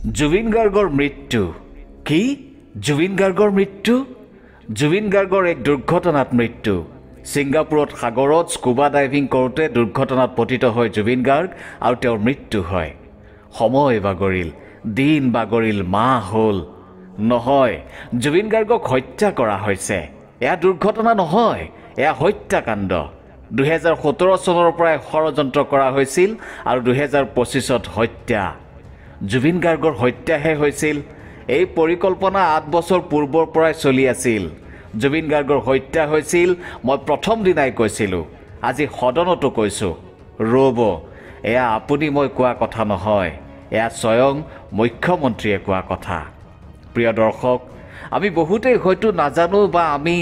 জুবিন গাৰ্গৰ মৃত্যু কি? জুবিন গাৰ্গৰ মৃত্যু? জুবিন গাৰ্গৰ এক দুৰ্ঘটনাত মৃত্যু। ছিংগাপুৰত সাগৰত স্কুবা ডাইভিং কৰোঁতে দুৰ্ঘটনাত পতিত হয় জুবিন গাৰ্গ আৰু তেওঁৰ মৃত্যু হয়। সময় বাগৰিল, দিন বাগৰিল, মাহ হ'ল। নহয়, জুবিন গাৰ্গক হত্যা কৰা হৈছে। এয়া দুৰ্ঘটনা নহয়, এয়া হত্যাকাণ্ড। 2017 চনৰ পৰাই ষড়যন্ত্ৰ কৰা হৈছিল আৰু 2025ত হত্যা। জুবিন গাৰ্গৰ হত্যাহে হৈছিল। এই পৰিকল্পনা 8 বছৰ পূৰ্বৰ পৰাই চলি আছিল। জুবিন গাৰ্গৰ হত্যা হৈছিল। মই প্ৰথম দিনাই কৈছিলোঁ, আজি সদনতো কৈছোঁ। ৰ'ব, এয়া আপুনি মই কোৱা কথা নহয়, এয়া স্বয়ং মুখ্যমন্ত্ৰীয়ে কোৱা কথা। প্ৰিয় দৰ্শক, আমি বহুতেই হয়তো নাজানো বা আমি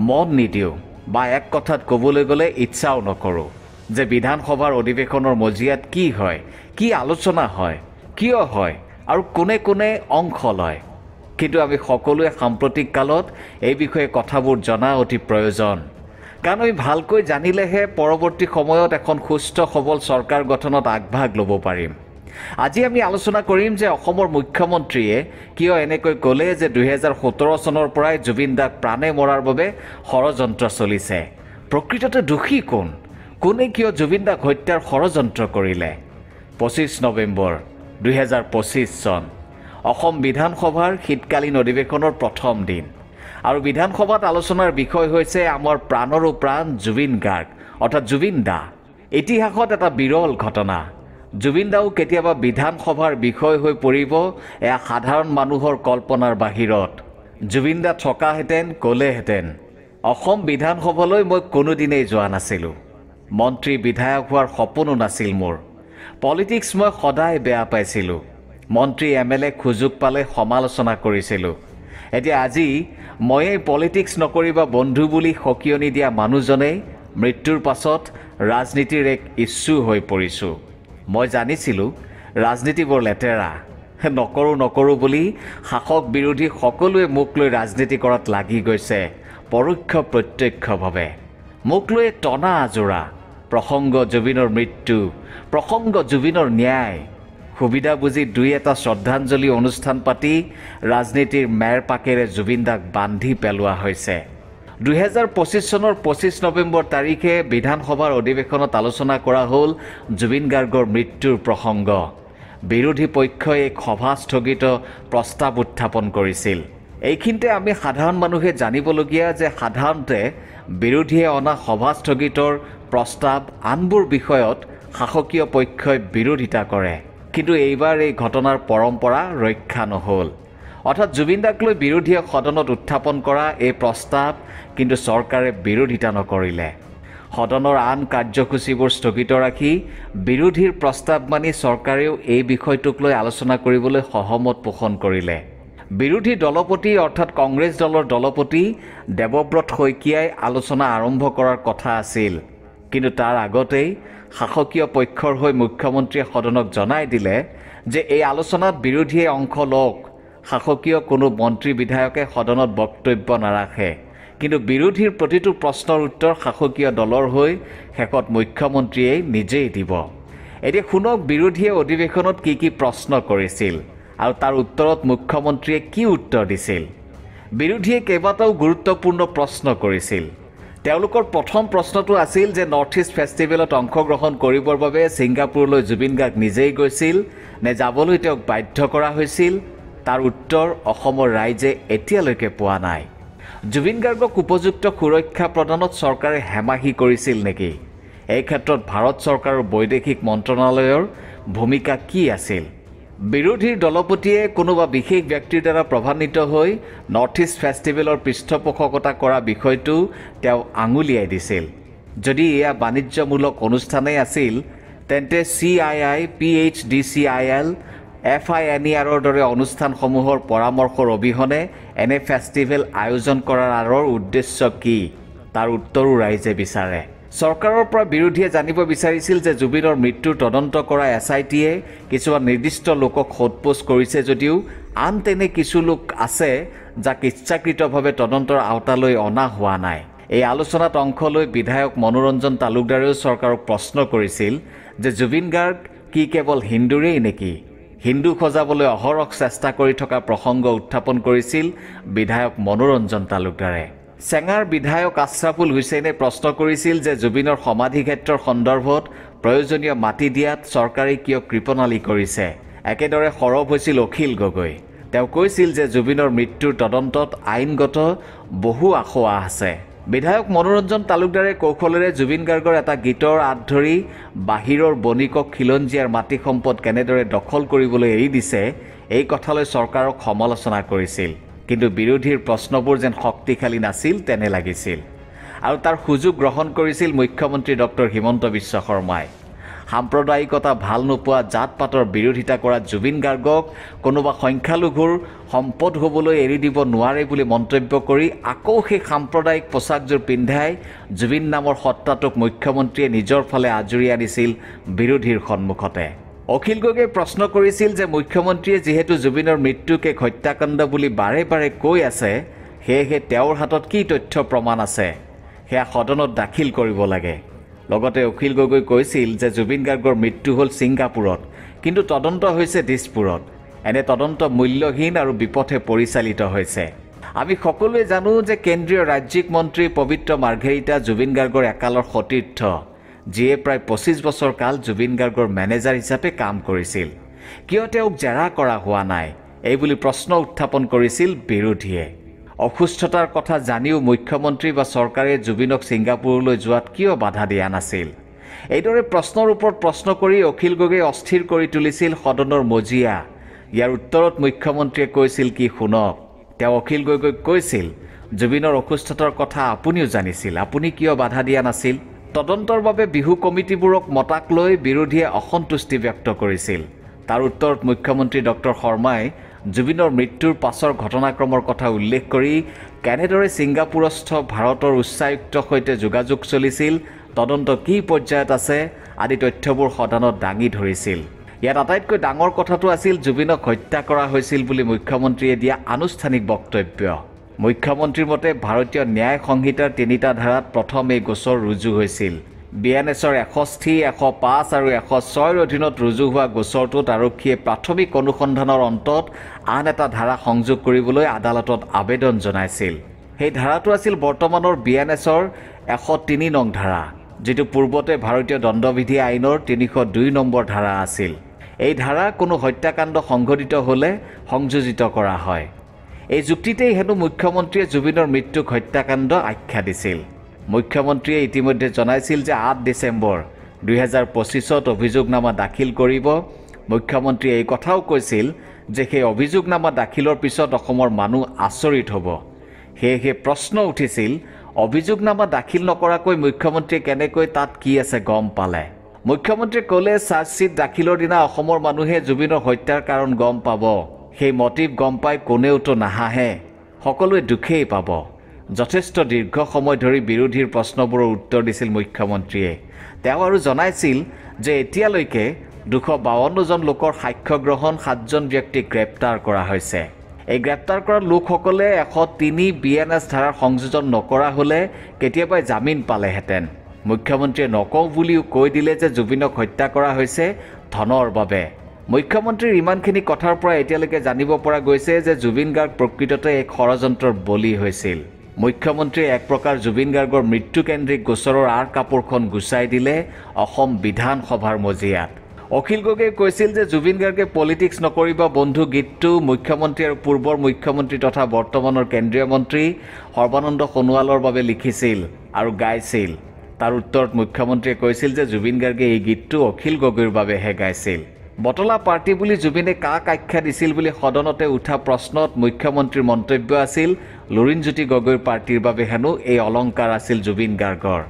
মন নিদিওঁ বা এক কথাত ক'বলৈ গ'লে ইচ্ছাও নকৰোঁ যে বিধানসভাৰ অধিৱেশনৰ মজিয়াত কি হয়, কি আলোচনা হয়, কিয় হয় আৰু কোনে কোনে অংশ লয়। কিন্তু আমি সকলোৱে সাম্প্ৰতিক কালত এই বিষয়ে কথাবোৰ জনা অতি প্ৰয়োজন। কাৰণ আমি ভালকৈ জানিলেহে পৰৱৰ্তী সময়ত এখন সুস্থ সবল চৰকাৰ গঠনত আগভাগ ল'ব পাৰিম। আজি আমি আলোচনা কৰিম যে অসমৰ মুখ্যমন্ত্ৰীয়ে কিয় এনেকৈ ক'লে যে 2017 চনৰ পৰাই জুবিন দাক প্ৰাণে মৰাৰ বাবে ষড়যন্ত্ৰ চলিছে। প্ৰকৃততে দোষী কোন? কোনে কিয় জুবিন দাক হত্যাৰ ষড়যন্ত্ৰ কৰিলে? 25 নৱেম্বৰ 2025 চন অসম বিধানসভাৰ শীতকালীন অধিৱেশনৰ প্ৰথম দিন আৰু বিধানসভাত আলোচনাৰ বিষয় হৈছে আমাৰ প্ৰাণৰো প্ৰাণ জুবিন গাৰ্গ অৰ্থাৎ জুবিন দা। ইতিহাসত এটা বিৰল ঘটনা। জুবিন দাও কেতিয়াবা বিধানসভাৰ বিষয় হৈ পৰিব, এয়া সাধাৰণ মানুহৰ কল্পনাৰ বাহিৰত। জুবিন দা থকাহেঁতেন ক'লেহেঁতেন, অসম বিধানসভালৈ মই কোনোদিনেই যোৱা নাছিলোঁ। মন্ত্ৰী বিধায়ক হোৱাৰ সপোনো নাছিল মোৰ। পলিটিক্স মই সদায় বেয়া পাইছিলোঁ। মন্ত্ৰী MLA সুযোগ পালে সমালোচনা কৰিছিলোঁ। এতিয়া আজি ময়েই পলিটিক্স নকৰিবা বন্ধু বুলি সকিয়নি দিয়া মানুহজনেই মৃত্যুৰ পাছত ৰাজনীতিৰ এক ইচ্ছু হৈ পৰিছোঁ। মই জানিছিলোঁ ৰাজনীতি বৰ লেতেৰা। নকৰোঁ বুলি শাসক বিৰোধী সকলোৱে মোক লৈ ৰাজনীতি কৰাত লাগি গৈছে, পৰোক্ষ প্ৰত্যক্ষভাৱে। মোক লৈ টনা আজোৰা, প্ৰসংগ জুবিনৰ মৃত্যু, প্ৰসংগ জুবিনৰ ন্যায়। সুবিধা বুজি দুই এটা শ্ৰদ্ধাঞ্জলি অনুষ্ঠান পাতি ৰাজনীতিৰ মেৰ পাকেৰে জুবিন দাক বান্ধি পেলোৱা হৈছে। 2025 চনৰ 25 নৱেম্বৰ তাৰিখে বিধানসভাৰ অধিৱেশনত আলোচনা কৰা হ'ল জুবিন গাৰ্গৰ মৃত্যুৰ প্ৰসংগ। বিৰোধী পক্ষই এক সভা স্থগিত প্ৰস্তাৱ উত্থাপন কৰিছিল। এইখিনিতে আমি সাধাৰণ মানুহে জানিবলগীয়া যে সাধাৰণতে বিৰোধীয়ে অনা সভা স্থগিতৰ প্ৰস্তাৱ আনবোৰ বিষয়ত শাসকীয় পক্ষই বিৰোধিতা কৰে। কিন্তু এইবাৰ এই ঘটনাৰ পৰম্পৰা ৰক্ষা নহ'ল। অৰ্থাৎ জুবিন দাক লৈ বিৰোধীয়ে সদনত উত্থাপন কৰা এই প্ৰস্তাৱ কিন্তু চৰকাৰে বিৰোধিতা নকৰিলে। সদনৰ আন কাৰ্যসূচীবোৰ স্থগিত ৰাখি বিৰোধীৰ প্ৰস্তাৱ মানি চৰকাৰেও এই বিষয়টোক লৈ আলোচনা কৰিবলৈ সহমত পোষণ কৰিলে। বিৰোধী দলপতি অৰ্থাৎ কংগ্ৰেছ দলৰ দলপতি দেৱব্ৰত শইকীয়াই আলোচনা আৰম্ভ কৰাৰ কথা আছিল। কিন্তু তাৰ আগতেই শাসকীয় পক্ষৰ হৈ মুখ্যমন্ত্ৰীয়ে সদনক জনাই দিলে যে এই আলোচনাত বিৰোধীয়ে অংশ লওক। শাসকীয় কোনো মন্ত্ৰী বিধায়কে সদনত বক্তব্য নাৰাখে, কিন্তু বিৰোধীৰ প্ৰতিটো প্ৰশ্নৰ উত্তৰ শাসকীয় দলৰ হৈ শেষত মুখ্যমন্ত্ৰীয়ে নিজেই দিব। এতিয়া শুনক বিৰোধীয়ে অধিৱেশনত কি প্ৰশ্ন কৰিছিল আৰু তাৰ উত্তৰত মুখ্যমন্ত্ৰীয়ে কি উত্তৰ দিছিল। বিৰোধীয়ে কেইবাটাও গুৰুত্বপূৰ্ণ প্ৰশ্ন কৰিছিল। তেওঁলোকৰ প্ৰথম প্ৰশ্নটো আছিল যে নৰ্থ ইষ্ট ফেষ্টিভেলত অংশগ্ৰহণ কৰিবৰ বাবে ছিংগাপুৰলৈ জুবিন গাৰ্গ নিজেই গৈছিল নে যাবলৈ তেওঁক বাধ্য কৰা হৈছিল। তাৰ উত্তৰ অসমৰ ৰাইজে এতিয়ালৈকে পোৱা নাই। জুবিন গাৰ্গক উপযুক্ত সুৰক্ষা প্ৰদানত চৰকাৰে হেমাহি কৰিছিল নেকি? এই ক্ষেত্ৰত ভাৰত চৰকাৰৰ বৈদেশিক মন্ত্ৰণালয়ৰ ভূমিকা কি আছিল? বিৰোধীৰ দলপতিয়ে কোনোবা বিশেষ ব্যক্তিৰ দ্বাৰা প্ৰভাৱিত হৈ নৰ্থ ইষ্ট ফেষ্টিভেলৰ পৃষ্ঠপোষকতা কৰা বিষয়টো তেওঁ আঙুলিয়াই দিছিল। যদি এয়া বাণিজ্যমূলক অনুষ্ঠানেই আছিল তেন্তে CII, PHDCIL, FINERৰ দৰে অনুষ্ঠানসমূহৰ পৰামৰ্শৰ অবিহনে এনে ফেষ্টিভেল আয়োজন কৰাৰ আঁৰৰ উদ্দেশ্য কি? তাৰ উত্তৰো ৰাইজে বিচাৰে। চৰকাৰৰ পৰা বিৰোধীয়ে জানিব বিচাৰিছিল যে জুবিনৰ মৃত্যুৰ তদন্ত কৰা SITয়ে কিছুমান নিৰ্দিষ্ট লোকক সোধপোছ কৰিছে যদিও আন তেনে কিছু লোক আছে যাক ইচ্ছাকৃতভাৱে তদন্তৰ আওতালৈ অনা হোৱা নাই। এই আলোচনাত অংশ লৈ বিধায়ক মনোৰঞ্জন তালুকদাৰেও চৰকাৰক প্ৰশ্ন কৰিছিল যে জুবিন গাৰ্গ কি কেৱল হিন্দুৰেই নেকি? হিন্দু সজাবলৈ অহৰহ চেষ্টা কৰি থকা প্ৰসংগ উত্থাপন কৰিছিল বিধায়ক মনোৰঞ্জন তালুকদাৰে। চেঙাৰ বিধায়ক আশ্ৰাফুল হুছেইনে প্ৰশ্ন কৰিছিল যে জুবিনৰ সমাধিক্ষেত্ৰৰ সন্দৰ্ভত প্ৰয়োজনীয় মাটি দিয়াত চৰকাৰে কিয় কৃপণালী কৰিছে। একেদৰে সৰব হৈছিল অখিল গগৈ। তেওঁ কৈছিল যে জুবিনৰ মৃত্যুৰ তদন্তত আইনগত বহু আখোৱা আছে। বিধায়ক মনোৰঞ্জন তালুকদাৰে কৌশলেৰে জুবিন গাৰ্গৰ এটা গীতৰ আঁত ধৰি বাহিৰৰ বণিকক খিলঞ্জীয়াৰ মাটি সম্পদ কেনেদৰে দখল কৰিবলৈ এৰি দিছে এই কথালৈ চৰকাৰক সমালোচনা কৰিছিল। কিন্তু বিৰোধীৰ প্ৰশ্নবোৰ যেন শক্তিশালী নাছিল তেনে লাগিছিল। আৰু তাৰ সুযোগ গ্ৰহণ কৰিছিল মুখ্যমন্ত্ৰী ডক্টৰ হিমন্ত বিশ্ব শৰ্মাই। সাম্প্ৰদায়িকতা ভাল নোপোৱা জাত পাতৰ বিৰোধিতা কৰা জুবিন গাৰ্গক কোনোবা সংখ্যালঘুৰ সম্পদ হ'বলৈ এৰি দিব নোৱাৰে বুলি মন্তব্য কৰি আকৌ সেই সাম্প্ৰদায়িক পোচাকযোৰ পিন্ধাই জুবিন নামৰ সত্তাটোক মুখ্যমন্ত্ৰীয়ে নিজৰ ফালে আজৰি আনিছিল বিৰোধীৰ সন্মুখতে। অখিল গগৈয়ে প্ৰশ্ন কৰিছিল যে মুখ্যমন্ত্ৰীয়ে যিহেতু জুবিনৰ মৃত্যুক এক হত্যাকাণ্ড বুলি বাৰে বাৰে কৈ আছে, সেয়েহে তেওঁৰ হাতত কি তথ্য প্ৰমাণ আছে সেয়া সদনত দাখিল কৰিব লাগে। লগতে অখিল গগৈ কৈছিল যে জুবিন গাৰ্গৰ মৃত্যু হ'ল ছিংগাপুৰত, কিন্তু তদন্ত হৈছে দিছপুৰত। এনে তদন্ত মূল্যহীন আৰু বিপথে পৰিচালিত হৈছে। আমি সকলোৱে জানো যে কেন্দ্ৰীয় ৰাজ্যিক মন্ত্ৰী পবিত্ৰ মাৰ্ঘেৰিটা জুবিন গাৰ্গৰ একালৰ সতীৰ্থ, যিয়ে প্ৰায় 25 বছৰ কাল জুবিন গাৰ্গৰ মেনেজাৰ হিচাপে কাম কৰিছিল। কিয় তেওঁক জেৰা কৰা হোৱা নাই এই বুলি প্ৰশ্ন উত্থাপন কৰিছিল বিৰোধীয়ে। অসুস্থতাৰ কথা জানিও মুখ্যমন্ত্ৰী বা চৰকাৰে জুবিনক ছিংগাপুৰলৈ যোৱাত কিয় বাধা দিয়া নাছিল? এইদৰে প্ৰশ্নৰ ওপৰত প্ৰশ্ন কৰি অখিল গগৈয়ে অস্থিৰ কৰি তুলিছিল সদনৰ মজিয়া। ইয়াৰ উত্তৰত মুখ্যমন্ত্ৰীয়ে কৈছিল কি শুনক। তেওঁ অখিল গগৈক কৈছিল, জুবিনৰ অসুস্থতাৰ কথা আপুনিও জানিছিল, আপুনি কিয় বাধা দিয়া নাছিল? তদন্তৰ বাবে বিহু কমিটিবোৰক মতাক লৈ বিৰোধীয়ে অসন্তুষ্টি ব্যক্ত কৰিছিল। তাৰ উত্তৰত মুখ্যমন্ত্ৰী ডক্টৰ শৰ্মাই জুবিনৰ মৃত্যুৰ পাছৰ ঘটনাক্ৰমৰ কথা উল্লেখ কৰি কেনেদৰে ছিংগাপুৰস্থ ভাৰতৰ উচ্চায়ুক্তৰ সৈতে যোগাযোগ চলিছিল, তদন্ত কি পৰ্যায়ত আছে আদি তথ্যবোৰ সদনত দাঙি ধৰিছিল। ইয়াত আটাইতকৈ ডাঙৰ কথাটো আছিল জুবিনক হত্যা কৰা হৈছিল বুলি মুখ্যমন্ত্ৰীয়ে দিয়া আনুষ্ঠানিক বক্তব্য। মুখ্যমন্ত্ৰীৰ মতে ভাৰতীয় ন্যায় সংহিতাৰ 3টা ধাৰাত প্ৰথম এই গোচৰ ৰুজু হৈছিল। BNSৰ 160, 105 আৰু 106ৰ অধীনত ৰুজু হোৱা গোচৰটোত আৰক্ষীয়ে প্ৰাথমিক অনুসন্ধানৰ অন্তত আন এটা ধাৰা সংযোগ কৰিবলৈ আদালতত আবেদন জনাইছিল। সেই ধাৰাটো আছিল বৰ্তমানৰ BNSৰ 103 নং ধাৰা, যিটো পূৰ্বতে ভাৰতীয় দণ্ডবিধি আইনৰ 302 নম্বৰ ধাৰা আছিল। এই ধাৰা কোনো হত্যাকাণ্ড সংঘটিত হ'লে সংযোজিত কৰা হয়। এই যুক্তিতেই হেনো মুখ্যমন্ত্ৰীয়ে জুবিনৰ মৃত্যুক হত্যাকাণ্ড আখ্যা দিছিল। মুখ্যমন্ত্ৰীয়ে ইতিমধ্যে জনাইছিল যে 8 ডিচেম্বৰ 2025ত অভিযোগনামা দাখিল কৰিব। মুখ্যমন্ত্ৰীয়ে এই কথাও কৈছিল যে সেই অভিযোগনামা দাখিলৰ পিছত অসমৰ মানুহ আচৰিত হ'ব। সেয়েহে প্ৰশ্ন উঠিছিল, অভিযোগনামা দাখিল নকৰাকৈ মুখ্যমন্ত্ৰীয়ে কেনেকৈ তাত কি আছে গম পালে? মুখ্যমন্ত্ৰীয়ে ক'লে, চাৰ্জশ্বীট দাখিলৰ দিনা অসমৰ মানুহে জুবিনৰ হত্যাৰ কাৰণ গম পাব। সেই মটিভ গম পাই কোনেওতো নাহাহে, সকলোৱে দুখেই পাব। যথেষ্ট দীৰ্ঘ সময় ধৰি বিৰোধীৰ প্ৰশ্নবোৰৰ উত্তৰ দিছিল মুখ্যমন্ত্ৰীয়ে। তেওঁ আৰু জনাইছিল যে এতিয়ালৈকে 252 জন লোকৰ সাক্ষ্য গ্ৰহণ, 7 জন ব্যক্তিক গ্ৰেপ্তাৰ কৰা হৈছে। এই গ্ৰেপ্তাৰ কৰা লোকসকলে 103 BNS ধাৰাৰ সংযোজন নকৰা হ'লে কেতিয়াবাই জামিন পালেহেঁতেন। মুখ্যমন্ত্ৰীয়ে নকওঁ বুলিও কৈ দিলে যে জুবিনক হত্যা কৰা হৈছে ধনৰ বাবে। মুখ্যমন্ত্ৰীৰ ইমানখিনি কথাৰ পৰা এতিয়ালৈকে জানিব পৰা গৈছে যে জুবিন গাৰ্গ প্ৰকৃততে এক ষড়যন্ত্ৰৰ বলি হৈছিল। মুখ্যমন্ত্ৰীয়ে এক প্ৰকাৰ জুবিন গাৰ্গৰ মৃত্যুকেন্দ্ৰিক গোচৰৰ আঁৰ কাপোৰখন গুচাই দিলে অসম বিধানসভাৰ মজিয়াত। অখিল গগৈয়ে কৈছিল যে জুবিন গাৰ্গে পলিটিক্স নকৰিব বন্ধু গীতটো মুখ্যমন্ত্ৰী আৰু পূৰ্বৰ মুখ্যমন্ত্ৰী তথা বৰ্তমানৰ কেন্দ্ৰীয় মন্ত্ৰী সৰ্বানন্দ সোণোৱালৰ বাবে লিখিছিল আৰু গাইছিল। তাৰ উত্তৰত মুখ্যমন্ত্ৰীয়ে কৈছিল যে জুবিন গাৰ্গে এই গীতটো অখিল গগৈৰ বাবেহে গাইছিল। বটলা পাৰ্টি বুলি জুবিনে কাক আখ্যা দিছিল বুলি সদনতে উঠা প্ৰশ্নত মুখ্যমন্ত্ৰীৰ মন্তব্য আছিল, লুৰিণজ্যোতি গগৈৰ পাৰ্টিৰ বাবে হেনো এই অলংকাৰ আছিল জুবিন গাৰ্গৰ।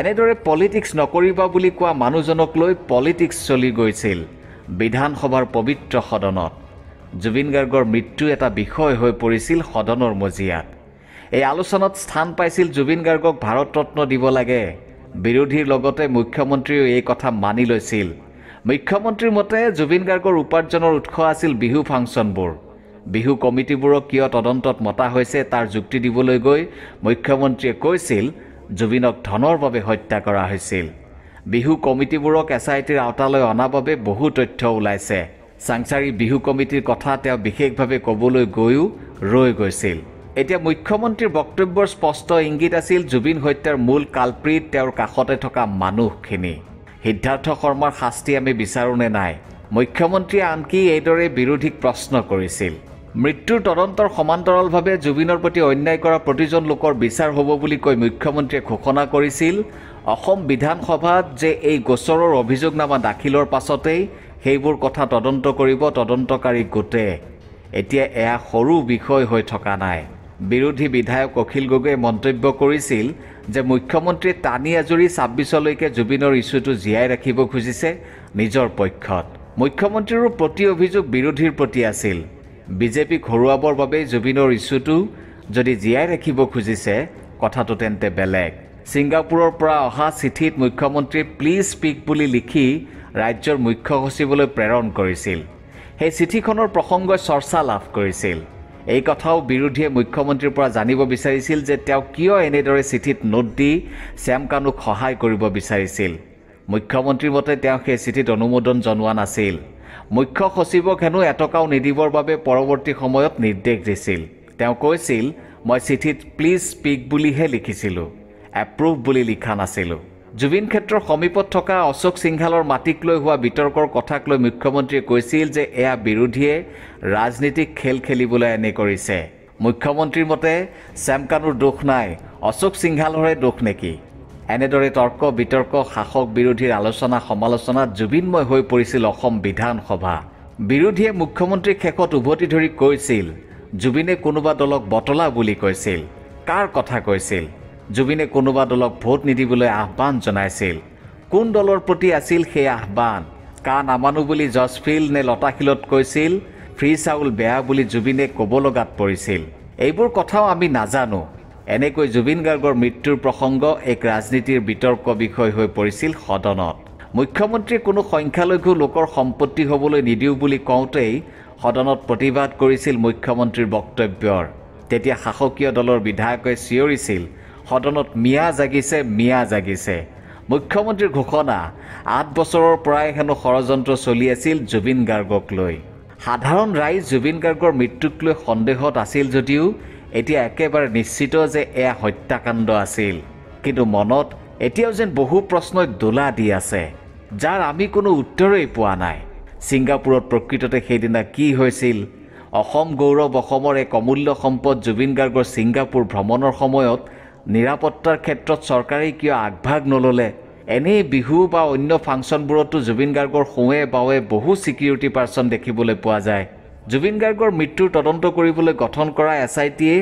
এনেদৰে পলিটিক্স নকৰিবা বুলি কোৱা মানুহজনক লৈ পলিটিক্স চলি গৈছিল বিধানসভাৰ পবিত্ৰ সদনত। জুবিন গাৰ্গৰ মৃত্যু এটা বিষয় হৈ পৰিছিল সদনৰ মজিয়াত। এই আলোচনাত স্থান পাইছিল জুবিন গাৰ্গক ভাৰত ৰত্ন দিব লাগে। বিৰোধীৰ লগতে মুখ্যমন্ত্ৰীয়েও এই কথা মানি লৈছিল। মুখ্যমন্ত্ৰীৰ মতে জুবিন গাৰ্গৰ উপাৰ্জনৰ উৎস আছিল বিহু ফাংচনবোৰ। বিহু কমিটিবোৰক কিয় তদন্তত মতা হৈছে তাৰ যুক্তি দিবলৈ গৈ মুখ্যমন্ত্ৰীয়ে কৈছিল, জুবিনক ধনৰ বাবে হত্যা কৰা হৈছিল। বিহু কমিটিবোৰক SITৰ আওতালৈ অনা বাবে বহু তথ্য ওলাইছে। চাংচাৰী বিহু কমিটিৰ কথা তেওঁ বিশেষভাৱে ক'বলৈ গৈও ৰৈ গৈছিল এতিয়া মুখ্যমন্ত্ৰীৰ বক্তব্যৰ স্পষ্ট ইংগিত আছিল জুবিন হত্যাৰ মূল কালপ্ৰিট তেওঁৰ কাষতে থকা মানুহখিনি সিদ্ধাৰ্থ শৰ্মাৰ শাস্তি আমি বিচাৰো নে নাই মুখ্যমন্ত্ৰীয়ে আনকি এইদৰে বিৰোধীক প্ৰশ্ন কৰিছিল মৃত্যুৰ তদন্তৰ সমান্তৰালভাৱে জুবিনৰ প্ৰতি অন্যায় কৰা প্ৰতিজন লোকৰ বিচাৰ হ'ব বুলি কৈ মুখ্যমন্ত্ৰীয়ে ঘোষণা কৰিছিল অসম বিধানসভাত যে এই গোচৰৰ অভিযোগনামা দাখিলৰ পাছতেই সেইবোৰ কথা তদন্ত কৰিব তদন্তকাৰী গোটে এতিয়া এয়া সৰু বিষয় হৈ থকা নাই বিৰোধী বিধায়ক অখিল গগৈয়ে মন্তব্য কৰিছিল যে মুখ্যমন্ত্ৰীয়ে টানি আজৰি ২৬লৈকে জুবিনৰ ইছ্যুটো জীয়াই ৰাখিব খুজিছে নিজৰ পক্ষত মুখ্যমন্ত্ৰীৰো প্ৰতি অভিযোগ বিৰোধীৰ প্ৰতি আছিল বিজেপিক হৰুৱাবৰ বাবে জুবিনৰ ইছ্যুটো যদি জীয়াই ৰাখিব খুজিছে কথাটো তেন্তে বেলেগ ছিংগাপুৰৰ পৰা অহা চিঠিত মুখ্যমন্ত্ৰীয়ে প্লিজ স্পীক বুলি লিখি ৰাজ্যৰ মুখ্য সচিবলৈ প্ৰেৰণ কৰিছিল সেই চিঠিখনৰ প্ৰসংগই চৰ্চা লাভ কৰিছিল এই কথাও বিৰোধীয়ে মুখ্যমন্ত্ৰীৰ পৰা জানিব বিচাৰিছিল যে তেওঁ কিয় এনেদৰে চিঠিত নোট দি শ্যাম কানুক সহায় কৰিব বিচাৰিছিল মুখ্যমন্ত্ৰীৰ মতে তেওঁ সেই চিঠিত অনুমোদন জনোৱা নাছিল মুখ্য সচিবক হেনো এটকাও নিদিবৰ বাবে পৰৱৰ্তী সময়ত নিৰ্দেশ দিছিল তেওঁ কৈছিল মই চিঠিত প্লিজ স্পীক বুলিহে লিখিছিলোঁ এপ্ৰুভ বুলি লিখা নাছিলোঁ জুবিন ক্ষেত্ৰৰ সমীপত থকা অশোক সিংহালৰ মাটিক লৈ হোৱা বিতৰ্কৰ কথাক লৈ মুখ্যমন্ত্ৰীয়ে কৈছিল যে এয়া বিৰোধীয়ে ৰাজনীতিক খেল খেলিবলৈ এনে কৰিছে মুখ্যমন্ত্ৰীৰ মতে শ্যাম কানুৰ দোষ নাই অশোক সিংহালৰে দোষ নেকি এনেদৰে তৰ্ক বিতৰ্ক শাসক বিৰোধীৰ আলোচনা সমালোচনাত জুবিনময় হৈ পৰিছিল অসম বিধানসভা বিৰোধীয়ে মুখ্যমন্ত্ৰীক শেষত উভতি ধৰি কৈছিল জুবিনে কোনোবা দলক বটলা বুলি কৈছিল কাৰ কথা কৈছিল জুবিনে কোনোবা দলক ভোট নিদিবলৈ আহ্বান জনাইছিল কোন দলৰ প্ৰতি আছিল সেই আহ্বান কা নামানো বুলি জজফিল নে লতাশিলত কৈছিল ফ্ৰী চাউল বেয়া বুলি জুবিনে ক'ব লগাত পৰিছিল এইবোৰ কথাও আমি নাজানো এনেকৈ জুবিন গাৰ্গৰ মৃত্যুৰ প্ৰসংগ এক ৰাজনীতিৰ বিতৰ্ক বিষয় হৈ পৰিছিল সদনত মুখ্যমন্ত্ৰীয়ে কোনো সংখ্যালঘু লোকৰ সম্পত্তি হ'বলৈ নিদিওঁ বুলি কওঁতেই সদনত প্ৰতিবাদ কৰিছিল মুখ্যমন্ত্ৰীৰ বক্তব্যৰ তেতিয়া শাসকীয় দলৰ বিধায়কে চিঞৰিছিল সদনত মিয়া জাগিছে মুখ্যমন্ত্ৰীৰ ঘোষণা ৮ বছৰৰ পৰাই হেনো ষড়যন্ত্ৰ চলি আছিল জুবিন গাৰ্গক লৈ সাধাৰণ ৰাইজ জুবিন গাৰ্গৰ মৃত্যুক লৈ সন্দেহত আছিল যদিও এতিয়া একেবাৰে নিশ্চিত যে এয়া হত্যাকাণ্ড আছিল কিন্তু মনত এতিয়াও যেন বহু প্ৰশ্নই দোলা দি আছে যাৰ আমি কোনো উত্তৰেই পোৱা নাই ছিংগাপুৰত প্ৰকৃততে সেইদিনা কি হৈছিল অসম গৌৰৱ অসমৰ এক অমূল্য সম্পদ জুবিন গাৰ্গৰ ছিংগাপুৰ ভ্ৰমণৰ সময়ত নিৰাপত্তাৰ ক্ষেত্ৰত চৰকাৰে কিয় আগভাগ নললে এনেই বিহু বা অন্য ফাংচনবোৰতো জুবিন গাৰ্গৰ সোঁৱে বাৱে বহু ছিকিউৰিটি পাৰ্চন দেখিবলৈ পোৱা যায় জুবিন গাৰ্গৰ মৃত্যুৰ তদন্ত কৰিবলৈ গঠন কৰা এছআইটিয়ে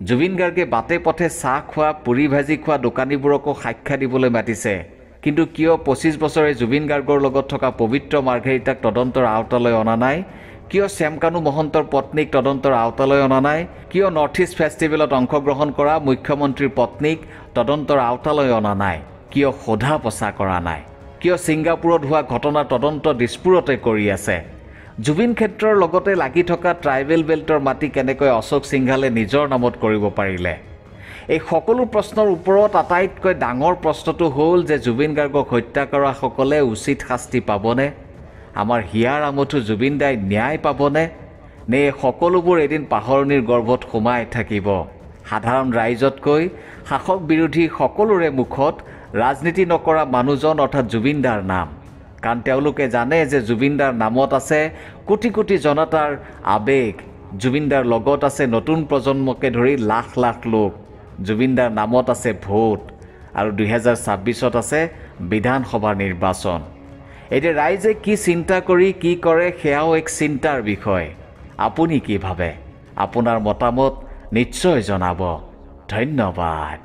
জুবিন গাৰ্গে বাটে পথে চাহ খোৱা পুৰি ভাজি খোৱা দোকানীবোৰকো সাক্ষা দিবলৈ মাতিছে কিন্তু কিয় ২৫ বছৰে জুবিন গাৰ্গৰ লগত থকা পবিত্ৰ মাৰ্ঘেৰিটাক তদন্তৰ আওতালৈ অনা নাই কিয় শ্যাম কানু মহন্তৰ পত্নীক তদন্তৰ আওতালৈ অনা নাই কিয় নৰ্থ ইষ্ট ফেষ্টিভেলত অংশগ্ৰহণ কৰা মুখ্যমন্ত্ৰীৰ পত্নীক তদন্তৰ আওতালৈ অনা নাই কিয় সোধা পচা কৰা নাই কিয় ছিংগাপুৰত হোৱা ঘটনাৰ তদন্ত দিছপুৰতে কৰি আছে জুবিন ক্ষেত্ৰৰ লগতে লাগি থকা ট্ৰাইবেল বেল্টৰ মাটি কেনেকৈ অশোক সিংহালে নিজৰ নামত কৰিব পাৰিলে এই সকলো প্ৰশ্নৰ ওপৰত আটাইতকৈ ডাঙৰ প্ৰশ্নটো হ'ল যে জুবিন গাৰ্গক হত্যা কৰাসকলে উচিত শাস্তি পাবনে আমাৰ হিয়াৰ আমঠু জুবিন দাই ন্যায় পাবনে নে সকলোবোৰ এদিন পাহৰণিৰ গৰ্ভত সোমাই থাকিব সাধাৰণ ৰাইজতকৈ শাসক বিৰোধী সকলোৰে মুখত ৰাজনীতি নকৰা মানুহজন অৰ্থাৎ জুবিন দাৰ নাম কাৰণ তেওঁলোকে জানে যে জুবিন দাৰ নামত আছে কোটি কোটি জনতাৰ আবেগ জুবিন দাৰ লগত আছে নতুন প্ৰজন্মকে ধৰি লাখ লাখ লোক জুবিন দাৰ নামত আছে ভোট আৰু ২০২৬ত আছে বিধানসভা নিৰ্বাচন এতিয়া ৰাইজে কি চিন্তা কৰি কি কৰে সেয়াও এক চিন্তাৰ বিষয় আপুনি কি ভাবে আপোনাৰ মতামত নিশ্চয় জনাব ধন্যবাদ